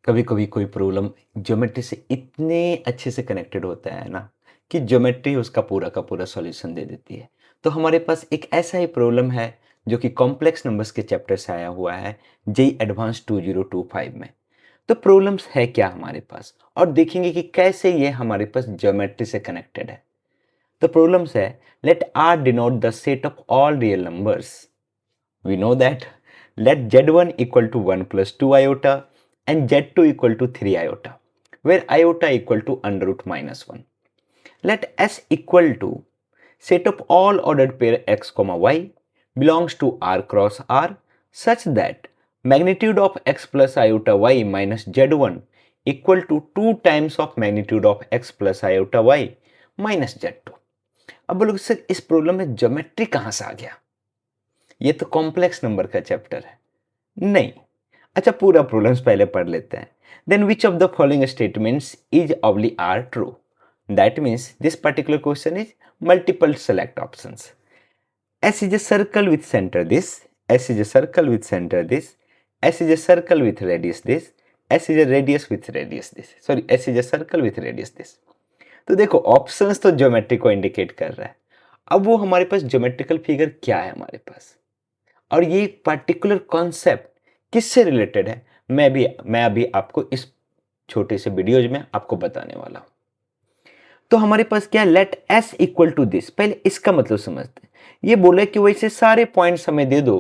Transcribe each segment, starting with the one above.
कभी कभी कोई प्रॉब्लम ज्योमेट्री से इतने अच्छे से कनेक्टेड होता है ना कि ज्योमेट्री उसका पूरा का पूरा सॉल्यूशन दे देती है। तो हमारे पास एक ऐसा ही प्रॉब्लम है जो कि कॉम्प्लेक्स नंबर्स के चैप्टर से आया हुआ है, जेई एडवांस 2025 में। तो प्रॉब्लम्स है क्या हमारे पास, और देखेंगे कि कैसे ये हमारे पास ज्योमेट्री से कनेक्टेड है। तो प्रॉब्लम्स है, let R denote the set of all real numbers. We know that let z1 equal to 1 plus 2 iota and z2 equal to 3 iota, where iota equal to under root minus 1. Let S equal to set of all ordered pair x comma y belongs to R cross R such that magnitude of x plus iota y minus z1 equal to 2 times of magnitude of x plus iota y minus z2. अब बोलोगे sir इस problem में geometry कहां से आ गया, ये तो complex number का चैप्टर है। नहीं। अच्छा, पूरा प्रॉब्लम्स पहले पढ़ लेते हैं। Then which of the following statements is oblique are true. That means this particular question is multiple select options. S is a circle with center this, S is a circle with center this, S is a circle with radius this, S is a radius with radius this, sorry S is a circle with radius this। तो देखो options तो geometry को indicate कर रहा है। अब वो हमारे पास ज्योमेट्रिकल फिगर क्या है हमारे पास, और ये पर्टिकुलर कॉन्सेप्ट किससे रिलेटेड है, मैं अभी आपको इस छोटे से वीडियोज में आपको बताने वाला हूं। तो हमारे पास क्या है, let S equal to this. पहले इसका मतलब समझते हैं। ये बोले कि वैसे सारे पॉइंट्स हमें दे दो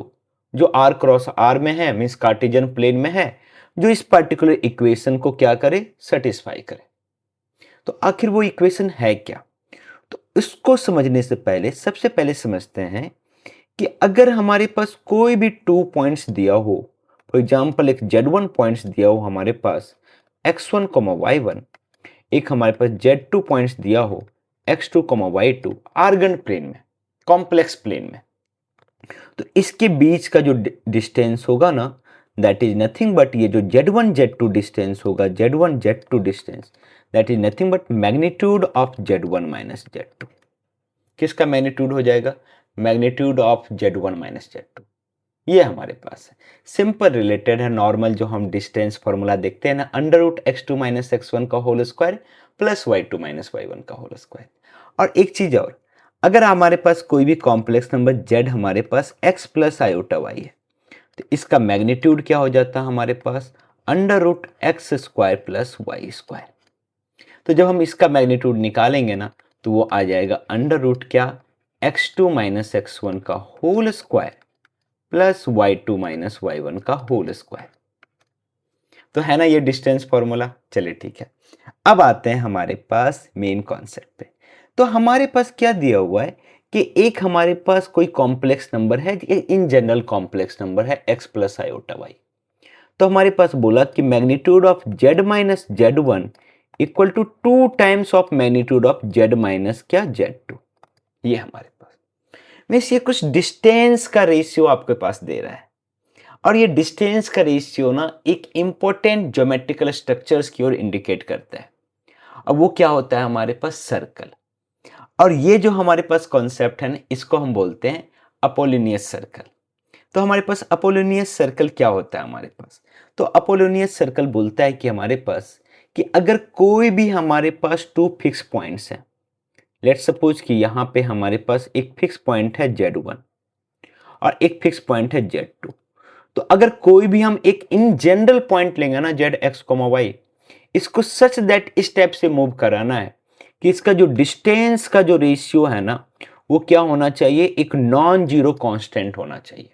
जो आर क्रॉस आर में है, मीन्स कार्टेशियन प्लेन में है, जो इस पर्टिकुलर इक्वेशन को क्या करे, सेटिस्फाई करे। तो आखिर वो इक्वेशन है क्या, तो इसको समझने से पहले सबसे पहले समझते हैं कि अगर हमारे पास कोई भी 2 पॉइंट्स दिया हो, फॉर एग्जांपल एक z1 पॉइंट्स दिया हो हमारे पास x1, y1, एक हमारे पास z2 पॉइंट्स दिया हो x2, y2, आर्गन प्लेन में, कॉम्प्लेक्स प्लेन में, तो इसके बीच का जो डिस्टेंस होगा ना, दैट इज नथिंग बट ये जो z1 z2 डिस्टेंस होगा, z1 z2 distance, that is nothing but magnitude of z1 minus z2। किसका मैग्नीट्यूड हो जाएगा, magnitude of z1 minus z2। ये हमारे पास है, सिंपल रिलेटेड है, नॉर्मल जो हम डिस्टेंस फॉर्मूला देखते हैं ना, under root x2 minus x1 का whole square plus y2 minus y1 का होल स्क्वायर। और एक चीज और, अगर हमारे पास कोई भी कॉम्प्लेक्स नंबर z हमारे पास x प्लस आयोटा y है, तो इसका मैग्नीट्यूड क्या हो जाता है हमारे पास, under root X square plus Y square. तो जब हम इसका मैग्नीट्यूड निकालेंगे ना, तो वो आ जाएगा अंडर रूट क्या, x2 माइनस x1 का whole square plus y2 minus y1 का होल स्क्वायर। तो है ना ये डिस्टेंस फॉर्मूला। चलिए ठीक है, अब आते हैं हमारे पास मेन कॉन्सेप्ट पे। तो हमारे पास क्या दिया हुआ है कि एक हमारे पास कोई कॉम्प्लेक्स नंबर है, इन जनरल कॉम्प्लेक्स नंबर है x प्लस आयोटा y। तो हमारे पास बोला कि magnitude of z minus z1 equal to 2 times of magnitude of z minus क्या z2। ये हमारे पास मीन्स ये कुछ डिस्टेंस का रेशियो आपके पास दे रहा है, और ये डिस्टेंस का रेशियो ना एक इंपॉर्टेंट ज्योमेट्रिकल स्ट्रक्चर्स की ओर इंडिकेट करता है। अब वो क्या होता है हमारे पास, सर्कल। और ये जो हमारे पास कॉन्सेप्ट है ना, इसको हम बोलते हैं अपोलिनियस सर्कल। तो हमारे पास अपोलिनियस सर्कल क्या होता है हमारे पास, तो अपोलिनियस सर्कल बोलता है कि हमारे पास कि अगर कोई भी हमारे पास 2 फिक्स पॉइंट्स हैं, लेट्स सपोज कि यहाँ पे हमारे पास एक फिक्स पॉइंट है z1 और एक फिक्स पॉइंट है z2। तो अगर कोई भी हम एक इन जनरल पॉइंट लेंगे ना, z x, y, इसको सच दैट इस टाइप से मूव कराना है कि इसका जो डिस्टेंस का जो रेशियो है ना, वो क्या होना चाहिए, एक नॉन जीरो कांस्टेंट होना चाहिए।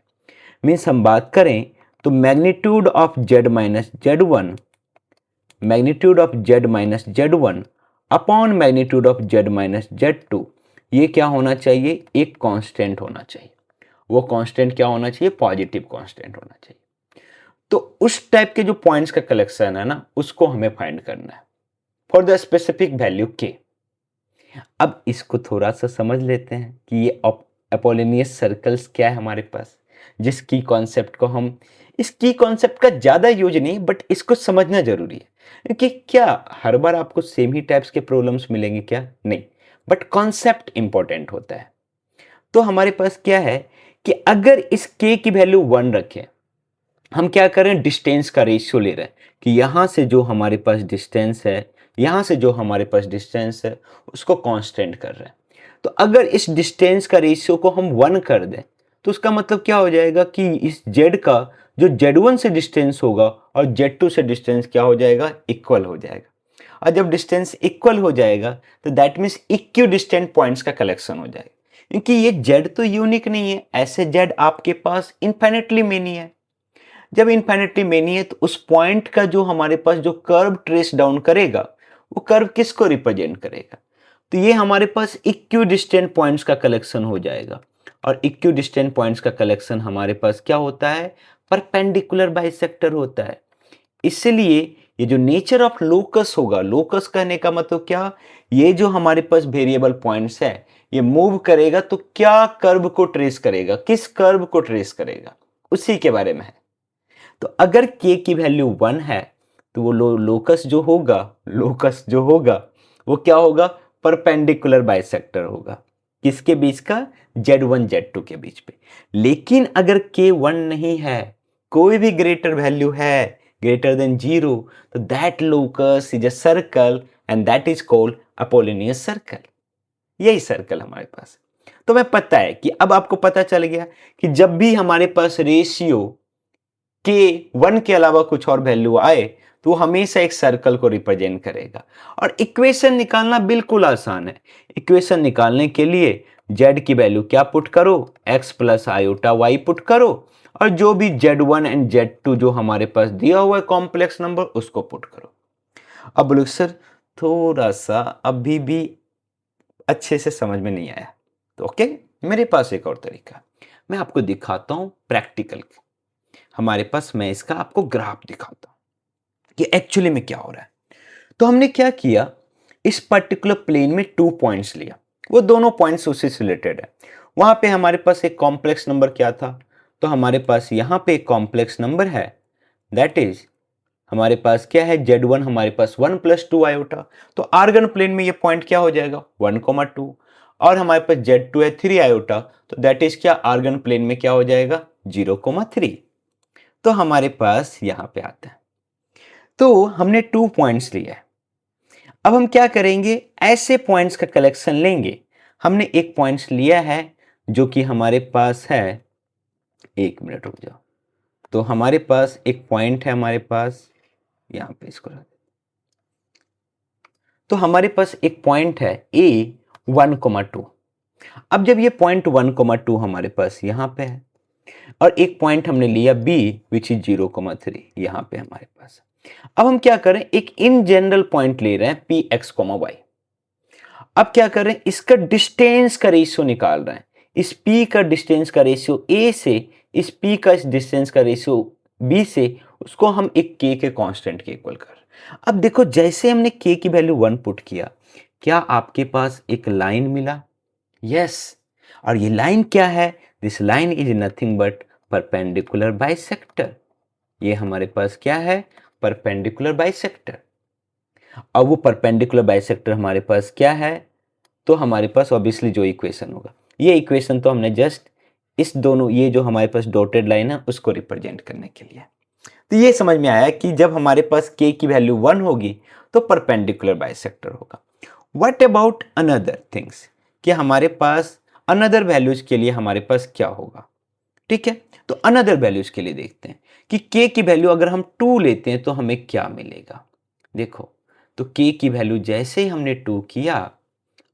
मीन्स हम बात करें तो magnitude of z minus z1, magnitude of z minus z1 upon magnitude of z minus z2, ये क्या होना चाहिए, एक कांस्टेंट होना चाहिए। वो कांस्टेंट क्या होना चाहिए, पॉजिटिव कांस्टेंट होना चाहिए। तो उस टाइप के जो पॉइंट्स का कलेक्शन है ना, उसको हमें फाइंड करना है फॉर द स्पेसिफिक वैल्यू के। अब इसको थोड़ा सा समझ लेते हैं कि ये अपोलिनियस सर्कल्स क्या है हमारे पास, जिसकी कॉन्सेप्ट को हम, इसकी कॉन्सेप्ट का ज्यादा यूज नहीं, बट इसको समझना जरूरी है, क्योंकि क्या हर बार आपको सेम ही टाइप्स के प्रॉब्लम्स मिलेंगे क्या, नहीं, बट कॉन्सेप्ट इंपॉर्टेंट होता है। तो हमारे पास क्या है कि अगर इस k की वैल्यू 1 रखें, हम क्या करें, डिस्टेंस का रेशियो ले रहे हैं कि यहाँ से जो हमारे पास डिस्टेंस है, यहाँ से जो हमारे पास डिस्टेंस है, उसको कांस्टेंट कर रहे हैं। तो अगर इस डिस्टेंस का रेशियो को हम 1 कर दें तो उसका मतलब क्या हो जाएगा कि इस z का जो z1 से डिस्टेंस होगा और z2 से डिस्टेंस क्या हो जाएगा, इक्वल हो जाएगा। और जब डिस्टेंस इक्वल हो जाएगा तो that means equi distant points का कलेक्शन हो जाएगा, क्योंकि ये z तो यूनिक नहीं है, ऐसे z आपके पास इन्फिनिटली मेनी है। जब इन्फिनिटली मेनी है तो उस पॉइंट का जो हमारे पास जो कर्व ट्रेस डाउन करेगा वो कर्व किसको रिप्रेजेंट करेगा, तो ये हमारे पास इक्वी डिस्टेंट पॉइंट्स का कलेक्शन हो जाएगा। और इक्वी डिस्टेंट पॉइंट्स का कलेक्शन हमारे पास क्या होता है, परपेंडिकुलर बाइसेक्टर होता है। इसलिए ये जो नेचर ऑफ लोकस होगा, लोकस कहने का मतलब क्या, ये जो हमारे पास वेरिएबल पॉइंट्स है ये मूव करेगा तो क्या कर्व को ट्रेस करेगा, किस कर्व को ट्रेस करेगा, उसी के बारे में है। तो अगर k की वैल्यू 1 है तो वो लोकस जो होगा, लोकस जो होगा वो क्या होगा, परपेंडिकुलर बाइसेक्टर होगा। किसके बीच का, z1 z2 के बीच पे। लेकिन अगर k 1 नहीं है, कोई भी ग्रेटर वैल्यू है, ग्रेटर देन 0, तो that locus is a circle and that is called Apollonius circle. यही सर्कल हमारे पास। तो मैं पता है कि अब आपको पता चल गया कि जब भी हमारे पास रेशियो के 1 के अलावा कुछ और वैल्यू आए तो वो हमेशा एक सर्कल को रिप्रेजेंट करेगा। और इक्वेशन निकालना बिल्कुल आसान है। इक्वेशन निकालने के लिए z की वैल्यू क्या पुट करो, x plus iota y put करो, और जो भी z1 एंड z2 जो हमारे पास दिया हुआ है कॉम्प्लेक्स नंबर उसको पुट करो। अब बोलो सर थोड़ा सा अभी भी अच्छे से समझ में नहीं आया, तो ओके, मेरे पास एक और तरीका है, मैं आपको दिखाता हूं प्रैक्टिकल। हमारे पास मैं इसका आपको ग्राफ दिखाता हूं कि एक्चुअली में क्या हो रहा है। तो हमने क्या किया, इस पर्टिकुलर प्लेन में 2 पॉइंट्स लिया, वो दोनों पॉइंट्स उसी से रिलेटेड है। वहां पे हमारे पास एक कॉम्प्लेक्स नंबर क्या था, तो हमारे पास यहां पे एक कॉम्प्लेक्स नंबर है, दैट इज हमारे पास क्या है, z1 हमारे पास 1 प्लस 2 आयोटा। तो आर्गन प्लेन में ये पॉइंट क्या हो जाएगा, 1,2, और हमारे पास z2 है 3 आयोटा, तो दैट इज क्या, आर्गन प्लेन में क्या हो जाएगा, 0,3। तो हमारे पास यहां पे आता है, तो हमने 2 पॉइंट्स लिया है। अब हम क्या करेंगे, ऐसे पॉइंट्स का कलेक्शन लेंगे। हमने एक पॉइंट्स लिया है जो कि हमारे पास है, 1 मिनट रुक जाओ। तो हमारे पास एक पॉइंट है, हमारे पास यहां पे इसको, तो हमारे पास एक पॉइंट है a 1,2। अब जब ये पॉइंट 1,2 हमारे पास यहां पे है, और एक पॉइंट हमने लिया b विच इज 0,3 यहां पे हमारे पास। अब हम क्या करें, एक इन जनरल पॉइंट ले रहे हैं पी एक्स कोमा वाई। अब क्या करें, इसका डिस्टेंस का रेशियो निकाल रहे हैं। इस p का डिस्टेंस का रेशियो a से, इस p का इस डिस्टेंस का रेशियो b से, उसको हम एक k के कांस्टेंट के इक्वल कर रहे हैं। अब देखो जैसे हमने k की वैल्यू 1 पुट किया, क्या आपके पास एक लाइन मिला, यस। और ये लाइन क्या है, this line is nothing but perpendicular bisector. ये हमारे पास क्या है, परपेंडिकुलर बाइसेक्टर। अब वो परपेंडिकुलर बाइसेक्टर हमारे पास क्या है, तो हमारे पास ऑब्वियसली जो इक्वेशन होगा, ये इक्वेशन तो हमने जस्ट इस दोनों, ये जो हमारे पास डॉटेड लाइन है उसको रिप्रेजेंट करने के लिए। तो ये समझ में आया कि जब हमारे पास k की वैल्यू 1 होगी तो परपेंडिकुलर बाइसेक्टर होगा। व्हाट अबाउट अनदर थिंग्स, कि हमारे पास अनदर वैल्यूज के लिए हमारे पास क्या होगा, ठीक है। तो अनदर वैल्यूज के लिए देखते हैं कि k की वैल्यू अगर हम 2 लेते हैं तो हमें क्या मिलेगा। देखो, तो k की वैल्यू जैसे ही हमने 2 किया,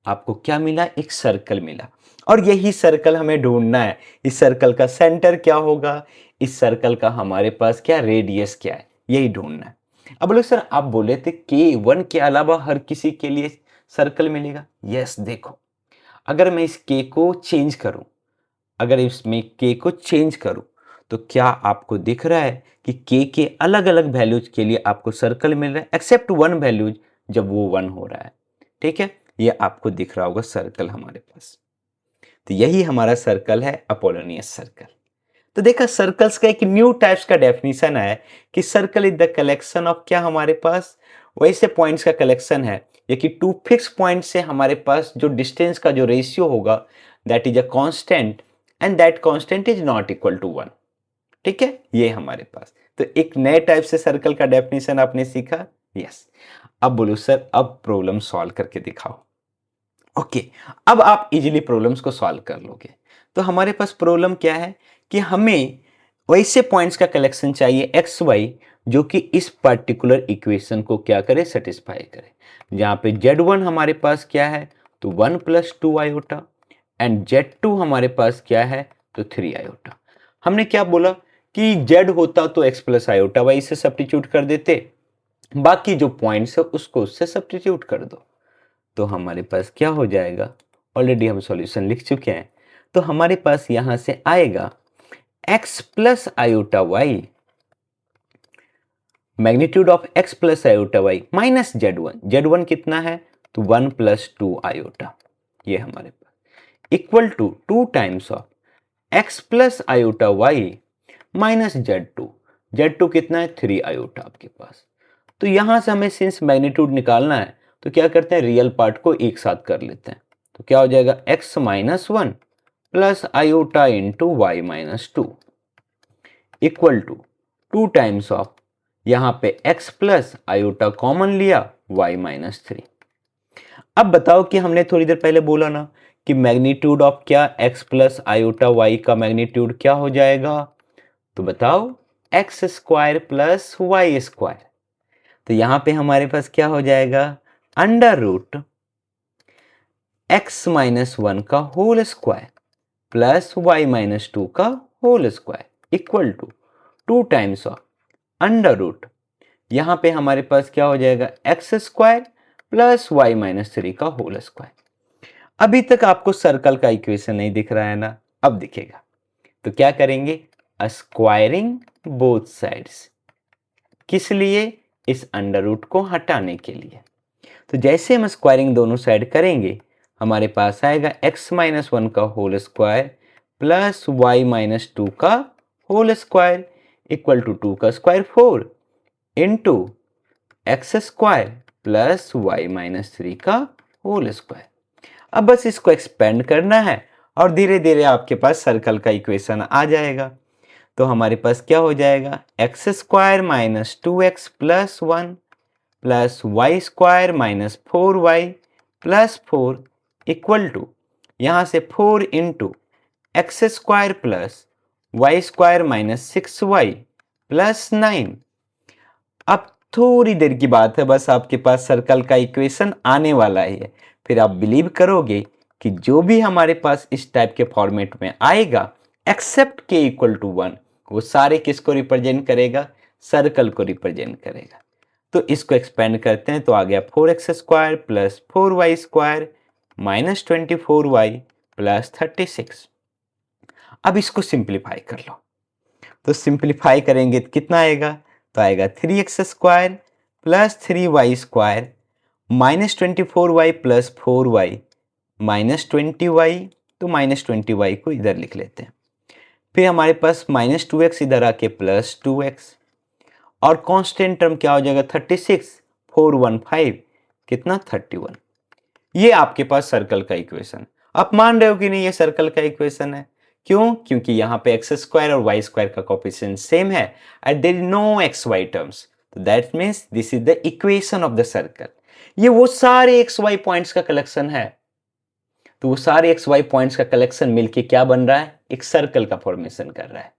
आपको क्या मिला, एक सर्कल मिला। और यही सर्कल हमें ढूंढना है, इस सर्कल का सेंटर क्या होगा, इस सर्कल का हमारे पास क्या रेडियस क्या है, यही ढूंढना है। अब बोलो सर आप बोले थे k1 के अलावा हर किसी के लिए सर्कल मिलेगा, यस। देखो अगर मैं इस k को चेंज करूं, अगर इसमें k को चेंज करूं, तो क्या आपको दिख रहा है कि k के अलग अलग वैल्यूज के लिए आपको सर्कल मिल रहा है एक्सेप्ट 1 वैल्यूज जब वो 1 हो रहा है, ठीक है। ये आपको दिख रहा होगा सर्कल हमारे पास। तो यही हमारा सर्कल है, अपोलोनियस सर्कल। तो देखा सर्कल्स का एक न्यू टाइप्स का डेफिनेशन है कि circle is the collection of, क्या हमारे पास वैसे पॉइंट्स का कलेक्शन है, ये कि 2 फिक्स पॉइंट से हमारे पास जो डिस्टेंस का जो रेशियो होगा that is a constant and that constant is not equal to 1, ठीक है, ये हमारे पास तो एक नए टाइप से सर्कल का डेफिनेशन आपने सीखा। यस, अब बोलो सर अब प्रॉब्लम सॉल्व करके दिखाओ। ओके, अब आप इजीली प्रॉब्लम्स को सॉल्व कर लोगे। तो हमारे पास प्रॉब्लम क्या है कि हमें वैसे पॉइंट्स का कलेक्शन चाहिए एक्स वाई जो कि इस पर्टिकुलर इक्वेशन को क्या करे, सेटिस्फाई करे। जहाँ पे Z1 हमारे पास क्या है, तो 1 प्लस 2 आयोटा, एंड Z2 हमारे पास क्या है, तो 3 आयोटा। हमने क्या बोला कि Z होता तो x प्लस आयोटा वाई से सब्स्टिट्यूट कर देते, बाकी जो पॉइंट्स है उसको उससे सब्स्टिट्यूट कर दो। तो हमारे पास क्या हो जाएगा, ऑलरेडी हम सॉल्यूशन लिख चुके हैं। तो हमारे पास यहां से आएगा x plus iota y, magnitude of x plus iota Y minus Z1 कितना है, तो 1 प्लस 2 आयोटा, ये हमारे पास equal to 2 times of x plus iota Y minus Z2 कितना है, 3 आयोटा आपके पास। तो यहां से हमें सिंस मैग्नीट्यूड निकालना है तो क्या करते हैं, रियल पार्ट को एक साथ कर लेते हैं। तो क्या हो जाएगा, x minus 1 plus iota into y minus 2 equal to 2 times of, यहां पे x प्लस आयोटा कॉमन लिया, y माइनस 3। अब बताओ कि हमने थोड़ी देर पहले बोला ना कि मैग्नीट्यूड ऑफ क्या, x प्लस आयोटा y का मैग्नीट्यूड क्या हो जाएगा, तो बताओ x square plus Y square. तो यहां पे हमारे पास क्या हो जाएगा, अंडर रूट एक्स माइनस 1 का whole square plus y minus 2 का whole square equal to 2 times of under root, यहां पे हमारे पास क्या हो जाएगा, x square plus y minus 3 का होल स्क्वायर। अभी तक आपको सर्कल का इक्वेशन नहीं दिख रहा है ना, अब दिखेगा। तो क्या करेंगे, स्क्वायरिंग बोथ साइड्स, किस लिए, इस अंडर रूट को हटाने के लिए। तो जैसे हम स्क्वायरिंग दोनों साइड करेंगे हमारे पास आएगा x माइनस 1 का whole square plus y minus 2 का होल स्क्वायर इक्वल टू 2 का square 4 into x square plus y minus 3 का होल स्क्वायर। अब बस इसको एक्सपेंड करना है और धीरे धीरे आपके पास सर्कल का इक्वेशन आ जाएगा। तो हमारे पास क्या हो जाएगा, x square minus 2x plus 1 plus Y square minus 4y plus 4 equal to, यहां से 4 into x square plus Y square minus 6y plus 9। अब थोड़ी देर की बात है, बस आपके पास सर्कल का इक्वेशन आने वाला ही है। फिर आप बिलीव करोगे कि जो भी हमारे पास इस टाइप के फॉर्मेट में आएगा एक्सेप्ट के इक्वल टू 1, वो सारे किसको रिप्रेजेंट करेगा, सर्कल को रिप्रेजेंट करेगा। तो इसको एक्सपेंड करते हैं तो आ गया 4x square plus 4y square minus 24y plus 36। अब इसको सिंप्लीफाई कर लो, तो सिंप्लीफाई करेंगे तो कितना आएगा, तो आएगा 3x square plus 3y square minus 24y plus 4y minus 20y, तो माइनस 20y को इधर लिख लेते हैं। फिर हमारे पास माइनस 2x इधर आके प्लस 2x, और कांस्टेंट टर्म क्या हो जाएगा 36, 415 कितना 31। ये आपके पास सर्कल का इक्वेशन। आप मान रहे हो कि नहीं ये सर्कल का इक्वेशन है, क्यों, क्योंकि यहाँ पे एक्स स्क्वायर और वाई स्क्वायर का कोएफिशिएंट सेम है and there is no X Y terms, तो that means this is the equation of the circle. ये वो सारे एक्स वाई पॉइंट्स का कलेक्शन है। तो वो सारे एक्स वाई पॉइंट्स का कलेक्शन मिलके क्या बन रहा है, एक सर्कल का फॉर्मेशन कर रहा है।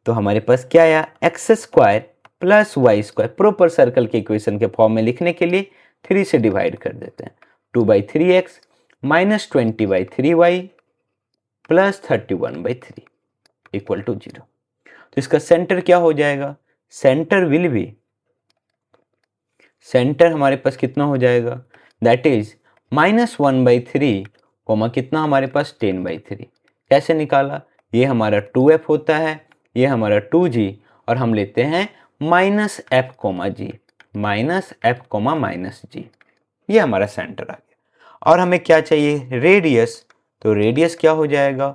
तो हमारे पास क्या आया, x square plus Y square, proper circle के इक्वेशन के फॉर्म में लिखने के लिए 3 से डिवाइड कर देते हैं, 2/3x minus 20/3y plus 31/3 equal to 0। तो इसका सेंटर क्या हो जाएगा, सेंटर विल बी, सेंटर हमारे पास कितना हो जाएगा, दैट इज माइनस 1/3 कोमा कितना हमारे पास 10/3। कैसे निकाला, ये हमारा 2f होता है, ये हमारा 2g, और हम लेते हैं माइनस f कोमा जी, माइनस f कोमा माइनस जी, ये हमारा सेंटर आ गया। और हमें क्या चाहिए, रेडियस, तो रेडियस क्या हो जाएगा,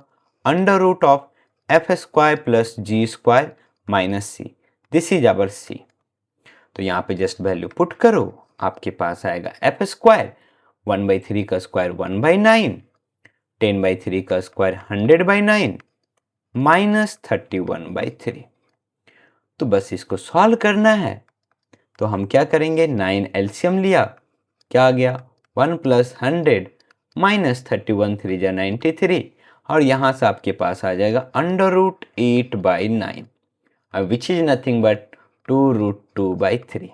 under root of F square plus G square minus C, this is our C. तो यहाँ पे जस्ट वैल्यू पुट करो, आपके पास आएगा एफ स्क्वायर 1/3 का स्क्वायर 1/9, 10/3 का स्क्वायर 100/9 -31/3। तो बस इसको सॉल्व करना है। तो हम क्या करेंगे, 9 एलसीएम लिया, क्या आ गया 1 + 100 -31 3 जा 93, और यहाँ से आपके पास आ जाएगा √8/9, विच इज नथिंग बट 2√2/3।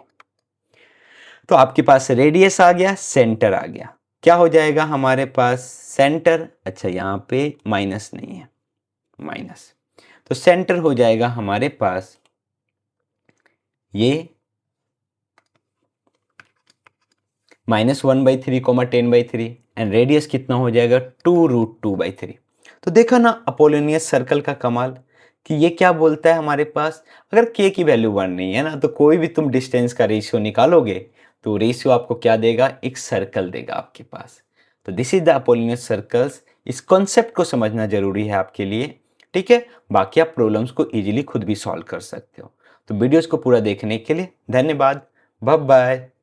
तो आपके पास रेडियस आ गया, सेंटर आ गया। क्या हो जाएगा हमारे पास सेंटर, अच्छा यहाँ पे माइनस नहीं है, माइनस, तो सेंटर हो जाएगा हमारे पास ये -1/3, 10/3, एंड रेडियस कितना हो जाएगा 2√2/3। तो देखा ना अपोलोनियस सर्कल का कमाल, कि ये क्या बोलता है हमारे पास, अगर k की वैल्यू 1 नहीं है ना, तो कोई भी तुम डिस्टेंस का रेशियो निकालोगे तो रेशियो आपको क्या देगा, एक सर्कल देगा आपके पास। तो this is the Apollonius circles. इस कॉन्सेप्ट को समझना जरूरी है आपके लिए, ठीक है। बाकी आप प्रॉब्लम्स को इजीली खुद भी सॉल्व कर सकते हो। तो वीडियोस को पूरा देखने के लिए धन्यवाद। Bye bye.